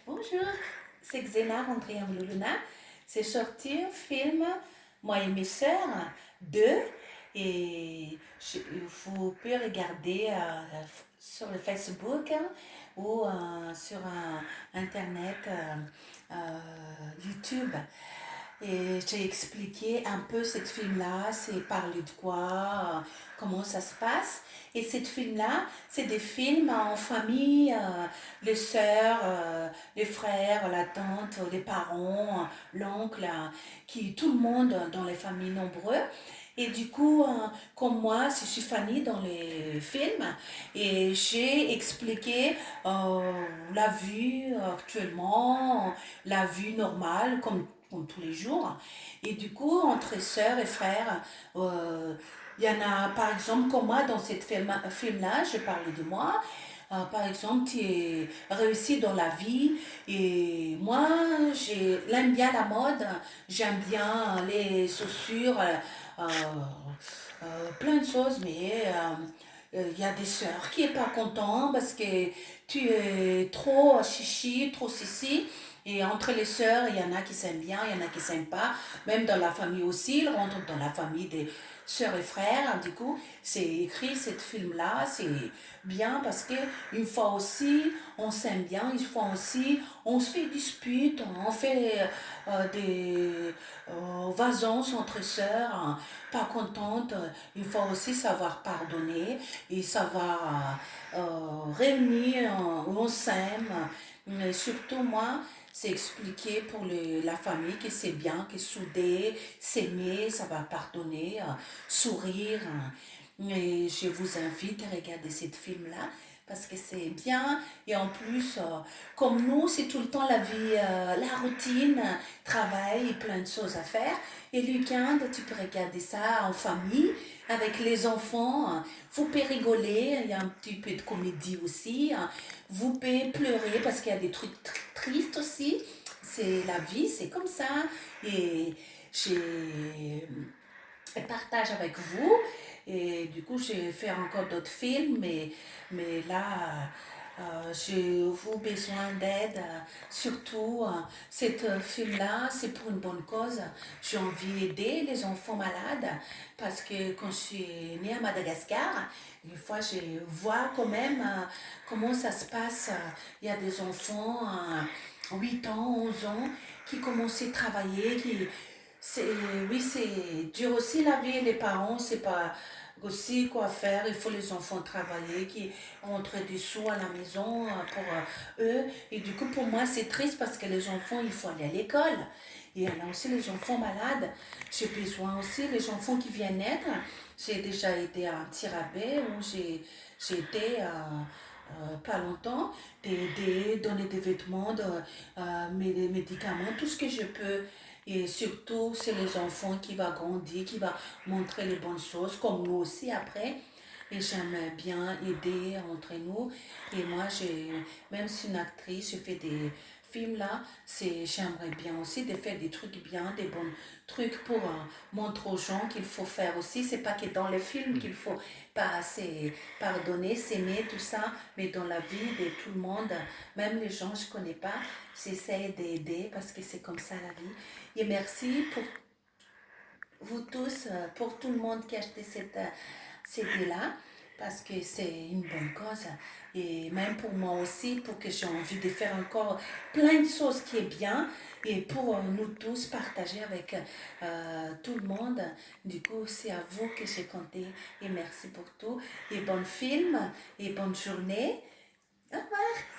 Bonjour, c'est Xena rentrée en Luna. C'est sorti un film, moi et mes sœurs, deux, et vous pouvez regarder sur le Facebook ou sur Internet, YouTube. Et j'ai expliqué un peu cette film-là, c'est parler de quoi, comment ça se passe. Et cette film-là, c'est des films en famille, les sœurs, les frères, la tante, les parents, l'oncle, qui tout le monde dans les familles nombreuses. Et du coup, comme moi, je suis Fanny dans les films et j'ai expliqué la vue actuellement, la vue normale, comme tous les jours. Et du coup, entre sœurs et frères, il y en a, par exemple, comme moi, dans cette film-là, je parlais de moi. Par exemple, tu es réussi dans la vie et moi, j'aime bien la mode, j'aime bien les chaussures, plein de choses, mais il y a des sœurs qui n'est pas content parce que tu es trop chichi, trop sissi. Et entre les sœurs, il y en a qui s'aiment bien, il y en a qui s'aiment pas. Même dans la famille aussi, ils rentrent dans la famille des sœurs et frères. Du coup, c'est écrit, cette film-là, c'est bien parce que une fois aussi, on s'aime bien, une fois aussi, on se fait dispute, on fait des vasances entre sœurs, hein, pas contentes. Il faut aussi savoir pardonner et savoir réunir où on s'aime. Mais surtout, moi, c'est expliquer pour la famille que c'est bien, que soudé, s'aimer, ça va pardonner, sourire. Et je vous invite à regarder ce film-là parce que c'est bien. Et en plus, comme nous, c'est tout le temps la vie, la routine, travail et plein de choses à faire. Et le week-end, tu peux regarder ça en famille, avec les enfants. Vous pouvez rigoler, il y a un petit peu de comédie aussi. Vous pouvez pleurer parce qu'il y a des trucs tristes aussi. C'est la vie, c'est comme ça. Et j'ai partage avec vous. Et du coup, j'ai fait encore d'autres films, mais là, j'ai vous besoin d'aide. Surtout, cet film-là, c'est pour une bonne cause. J'ai envie d'aider les enfants malades parce que quand je suis née à Madagascar, une fois, je vois quand même comment ça se passe. Il y a des enfants, 8 ans, 11 ans, qui commencent à travailler, c'est, oui, c'est dur aussi la vie, les parents, c'est pas aussi quoi faire, il faut les enfants travailler, qui rentrent des sous à la maison pour eux. Et du coup, pour moi, c'est triste parce que les enfants, il faut aller à l'école. Et il y en a aussi les enfants malades. J'ai besoin aussi, les enfants qui viennent naître. J'ai déjà été à un tirabé où j'ai été pas longtemps, d'aider, donner des vêtements, des médicaments, tout ce que je peux. Et surtout, c'est les enfants qui vont grandir, qui vont montrer les bonnes choses, comme nous aussi après. Et j'aime bien aider entre nous. Et moi, même si une actrice, je fais des films là, j'aimerais bien aussi de faire des trucs bien, des bons trucs pour montrer aux gens qu'il faut faire aussi. C'est pas que dans les films qu'il faut pas pardonner, s'aimer, tout ça, mais dans la vie de tout le monde, même les gens que je connais pas, j'essaie d'aider parce que c'est comme ça la vie. Et merci pour vous tous, pour tout le monde qui a acheté cette CD-là, parce que c'est une bonne cause. Et même pour moi aussi, pour que j'ai envie de faire encore plein de choses qui est bien, et pour nous tous partager avec tout le monde. Du coup, c'est à vous que j'ai compté. Et merci pour tout. Et bon film, et bonne journée. Au revoir.